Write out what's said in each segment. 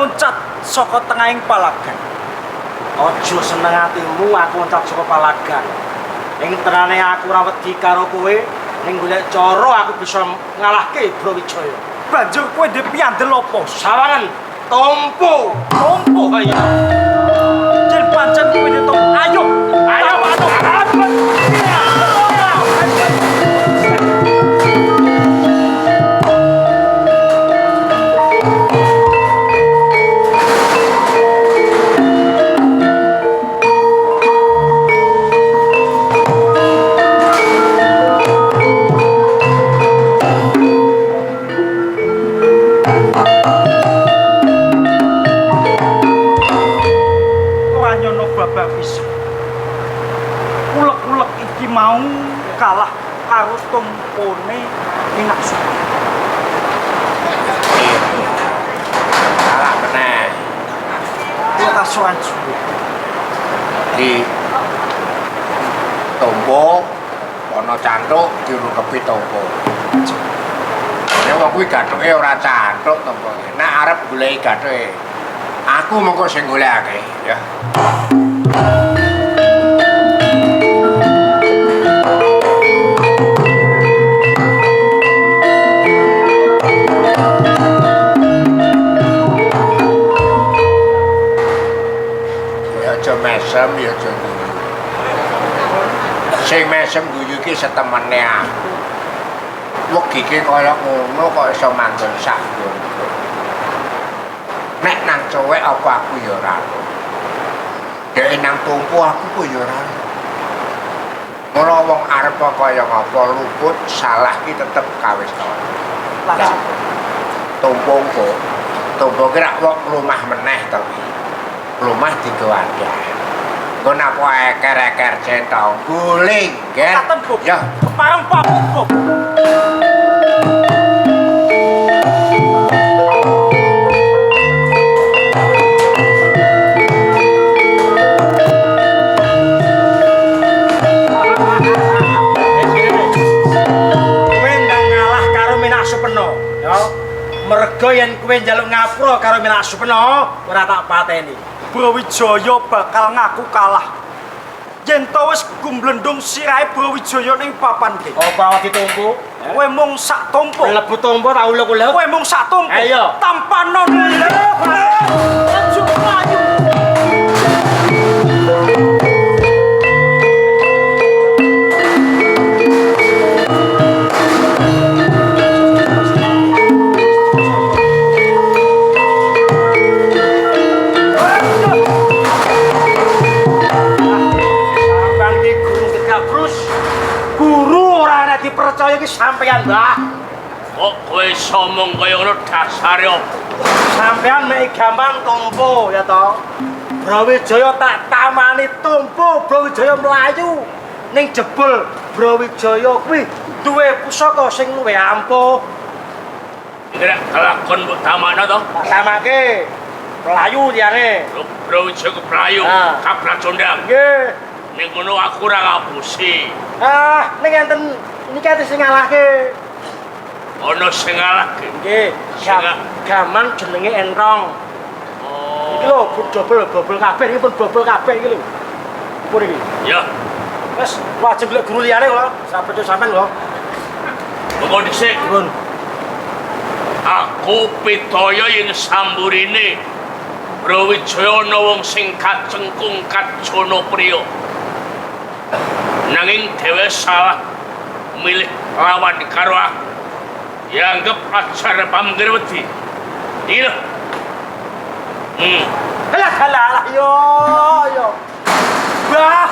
loncat saka tengahing palagan. Aja seneng atimu aku loncat saka palagan. Ing tenane aku ora wedi karo kowe, ning golek cara aku bisa ngalahke Brawijaya. Banjur kowe ndek piandel apa? Sawangan tompo. Tompo kaya. Yen pancen kowe ndek tompo, ayo. Ayo. Ulek-ulek iki mau kalah karo tompone enak suka. Kalah meneh. Kuwi kasuan suwe. Di tompo ana cantuk dirukepi tompo. Nek wong kuwi gathuke ora cantuk tompo. Nek arep goleki gathuke, aku mengko sing golekake ya. Mesem ya jadi sing mesem guyu iki setemene aku wegike kaya ngono kok iso manggon sak ngono nek nang cowek apa aku ya ora dek nang tumpu aku kok ya ora ora wong arep kaya ngapa luput salah ki tetep kawis to Langsung tumpu kira wong rumah meneh to rumah digawadah. Nggon apa eker-eker centong guling, nggih. katen Bu. Ya, Kepareng pamuk Bu. Kowe ndang ngalah karo Minak Supena, ya. Merga yen kowe njaluk ngapura karo Minak Supena, ora tak pateni. Brawijaya bakal ngaku kalah. Yen to wis gumblendung sirahe Brawijaya ning papan iki. Apa ditumpu? Kowe mung sak tompo. Mlebu tompo tak ulek-ulek. Kowe mung sak tompo. Ayo. Tanpa nono. Ayo maju. Dipercaya ki sampean, Mbah. Kok kowe somong kaya ngono dasare opo? Sampean mek gampang tompo ya to. Brawijaya tak tamani tompo, Brawijaya mlayu. Ning jebul Brawijaya kuwi duwe pusaka sing luwih ampuh. Kira kelakon mbok tamakno to? Tak tamake. Mlayu liyane. Brawijaya Melayu, Ah. kaprak condang. Nggih. Ning ngono aku ora ngapusi. Ning enten niki ate sing ngalahke. Ana sing ngalahke. Nggih, gaman jenenge Entong. Iki lho bobol kabeh iki pun bobol kabeh iki lho. Pun iki. Ya, Wes wajib lek guru liyane kok. Sampe sampean lho. monggo dhisik. Pun. Aku pitaya ing samburine Brawijaya ana wong sing kacengkung kacana priya. Nanging dhewe salah milih lawan karo aku. Dianggep ajar pamger wedi. Iki lho. Halah yo. Bah,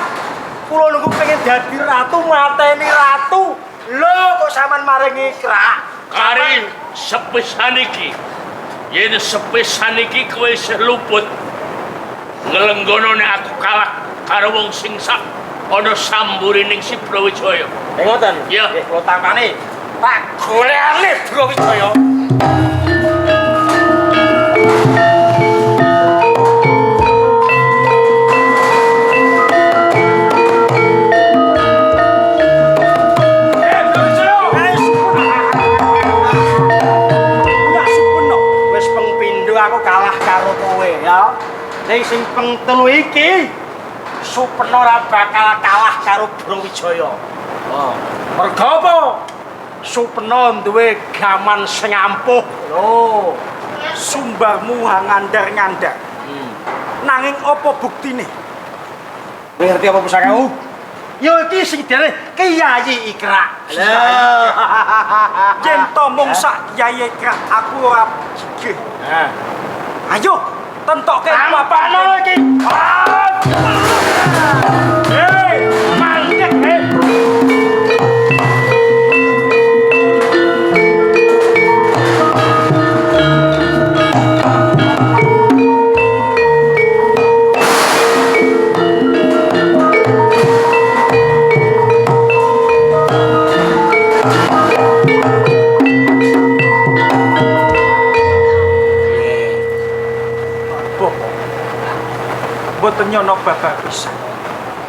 kula niku pengen dadi ratu mateni ratu. Lho kok sampean maringi krak. Kari sepisan iki. Yen sepisan iki kowe isih luput. Ngelenggono nek aku kalah karo wong sing sak ana samburining si Brawijaya. Ngoten. Iya. Nggih kula tampani. Tak golekane Brawijaya. pindho aku kalah karo kowe ya. Ning sing peng telu iki Supena ora bakal kalah karo Brawijaya. Oh, mergo apa? Supena duwe gaman sing ampuh. Lho, sumbarmu ngandar-ngandar. Nanging apa buktine? Kowe ngerti apa pusakamu? Ya iki sing dene Kyai Ikrak. Lah, yen to mung sak Kyai Ikrak aku ora sugih. Ayo, tentokke apa iki. Hei, mandek he. Boten nyono babar pisan.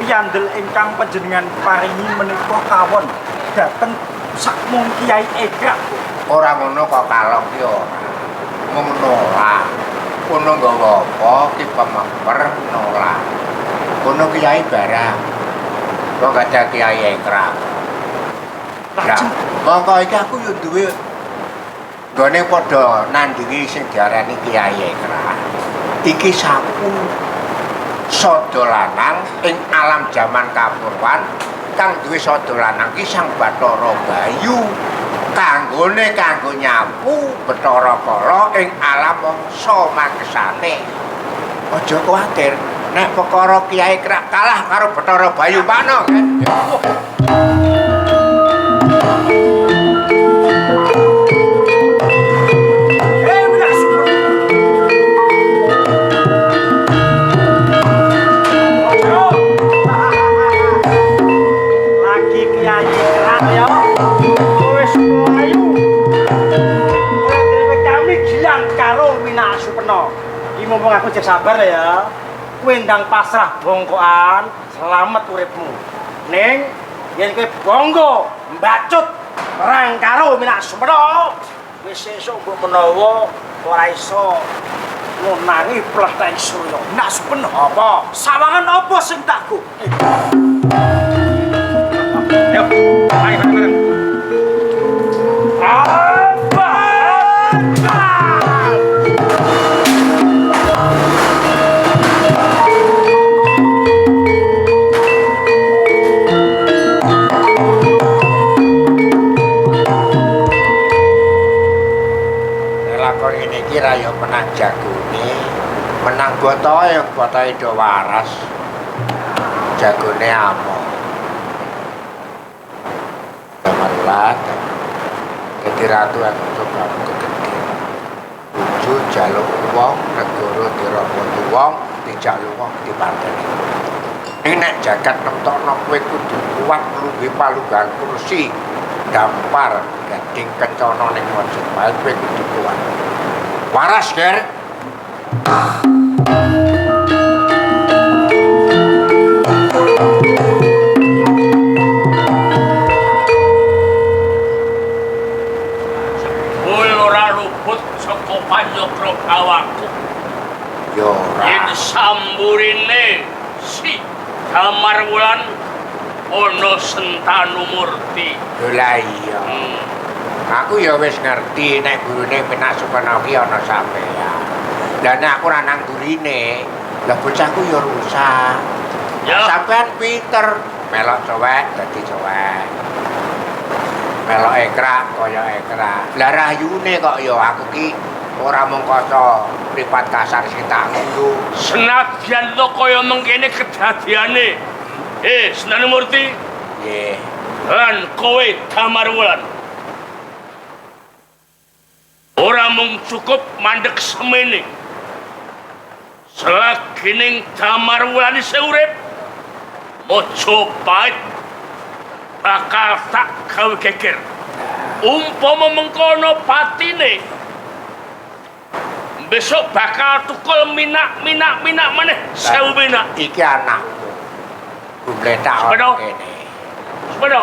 Piyandel ingkang panjenengan paringi menika kawon dhateng sakmung Kyai Ikrak. Ora ngono kok kalong ki ora. Mung nolak. Kono nggawa apa ki pememper nolak. Kono Kyai barang. Kok ada Kyai Ikrak. Lah, mongko iki aku yo duwe gone padha nandingi sing diarani Kyai Ikrak. Iki saku sada lanang ing alam jaman kapurwan kang duwe sada lanang ki Sang Bathara Bayu kanggone kanggo nyapu Bathara Kala ing alam mangsa magesane. Aja kuwatir nek perkara Kyai Ikrak kalah karo Bathara Bayu pano kan. Mumpung aku cek sabar ya, kowe ndang pasrah bongkoan, selamat uripmu. Ning yen kowe bonggo mbacut perang karo Minak Sumena, wis sesuk mbok menawa ora iso ngunangi plethek Surya. Minak Sumena apa? Sawangan apa sing tak go? Ayo, bareng-bareng. Kira ya menang jagone, menang botohe yang botohe do waras. Jagone amo. Damarlat. Dadi ratu aku coba kegede. Uju jaluk wong negara dirapoti wong, dijaluk wong dipateni. Ning nek jagat nemtokno kowe kudu kuat ngluwi palunggan kursi. Dampar gading kencana ning Majapahit kowe kudu kuat. Waras, Ger. Ora luput saka panyokro bawaku. Yo ora. Yen samburine si Damarwulan ana Sentanu Murti. Lah iya. Aku ya wis ngerti nek gurune Minak Sumena ki ana sampeyan. Lah nek aku ora nang gurine, lah bocahku ya rusak. Ya. Sampeyan pinter, melok cowek dadi cowek. Melok Ikrak kaya Ikrak. Lah rayune kok ya aku ki ora mung kaca mripat kasar sing tak nganggo. Senadyan to kaya mengkene kedadiane. Sentanu Murti. Nggih. Lan kowe Damarwulan. Ora mung cukup mandek semene. Selagining Damarwulan isih urip, Majapahit bakal tak gawe geger. Umpama mengkono patine, besok bakal tukul minak maneh 1000 minak. Iki anakku. Gumletak Sepeda. kene. Sepeda.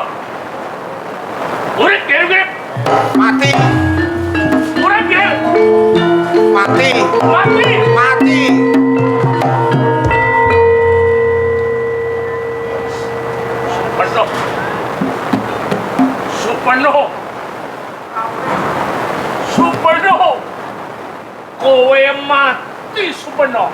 Urip, urip. Mati. Urip, Mati. Mati! Mati. Supeno! Supeno! Supeno! Kowe mati, Supeno!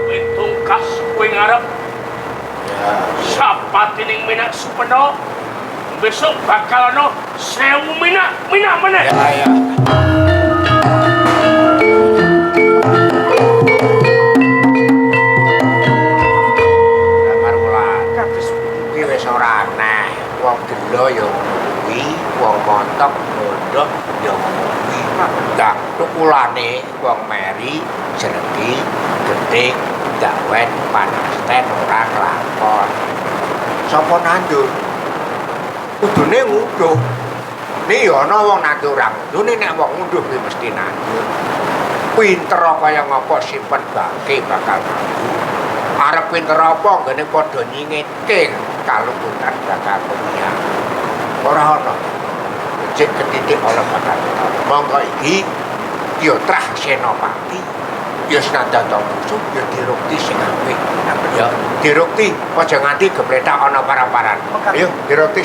Pitungkas kowe ngarep sapatining minak Supeno. Besok bakal ono 1000 minak meneh. Ya. Lamar wulan kabeh iki wis ora aneh. Wong gelo ya kuwi, wong montok bodoh ya kuwi. Dak tukulane wong meri, jereki, gedhe, dawen, panasten ora kelakon. Sapa nandur? Kudune nguduh. Nek ya ana wong nandur ora ngudune nek wong nguduh kuwi mesti nandur. Pinter kaya ngapa simpen bangke bakal nandur. Arep pinter apa nggone padha nyingitke kaluputan bakal kuliah. Ora ana. Cek ketitik oleh bakal. Monggo iki ya trah senopati. Ya senada to musuh ya dirukti sing apik. Ya dirukti aja nganti gepletak ana paraparan. Ayo dirukti.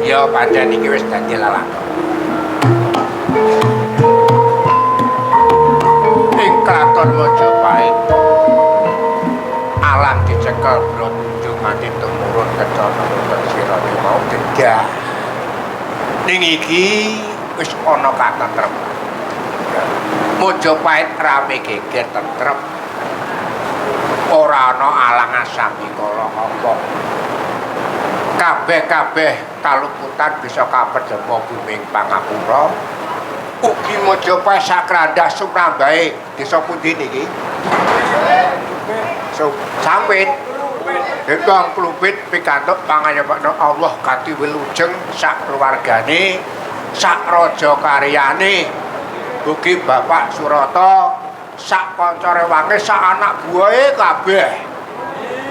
Ya pancen iki wis dadi lalakon. Ing kraton Majapahit alam dicekel blonjo mati tumurun kecana sirane mau dedah. Ning iki wis ana katentreman. Majapahit rame geger tentrem. Ora ana alangan sambikala apa. Kabeh-kabeh kaluputan bisa kapedhema buming pangapura. Ugi Majapahit sakrandah Sumrambahe desa pundi niki? Sampit. Dekang Klumpit pikantuk panganyepakna Allah kanthi wilujeng sak keluargane, sak raja karyane. Ugi Bapak Surata, sak kanca rewange, sak anak buahe kabeh.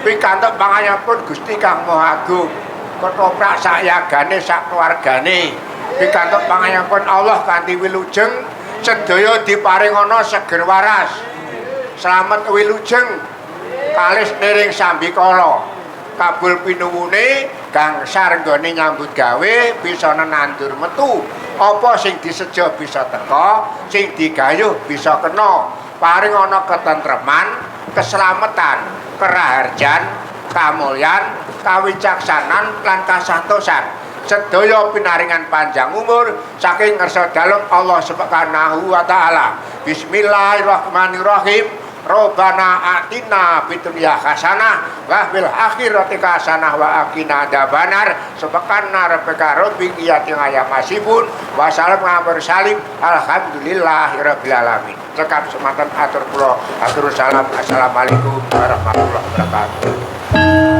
Pikantuk panganyepun Gusti Kang Maha Agung. Ketoprak sak yagane sak keluargane. Pikantuk panganyepun Allah kanthi wilujeng sedaya diparing ana seger waras. Slamet wilujeng kalis niring sambikala. Kabul pinuwune gangsar nggone nyambut gawe bisa nandur metu. Apa sing disejo bisa teka, sing digayuh bisa kena. Paring ana ketentreman, keselamatan, keraharjan, kamulyan, kawicaksanan lan kasantosan. Sedaya pinaringan panjang umur saking ngarsa dalem Allah Subhanahu wa taala. Bismillahirrahmanirrahim. Robbana atina fid dunya hasanah wa fil akhirati hasanah wa qina adzabannar. Subhana rabbika rabbil izzati amma yasifun wa salamun alal mursalin alhamdulillahirabbil alamin. Cekap semanten atur kula atur salam. Assalamualaikum warahmatullahi wabarakatuh.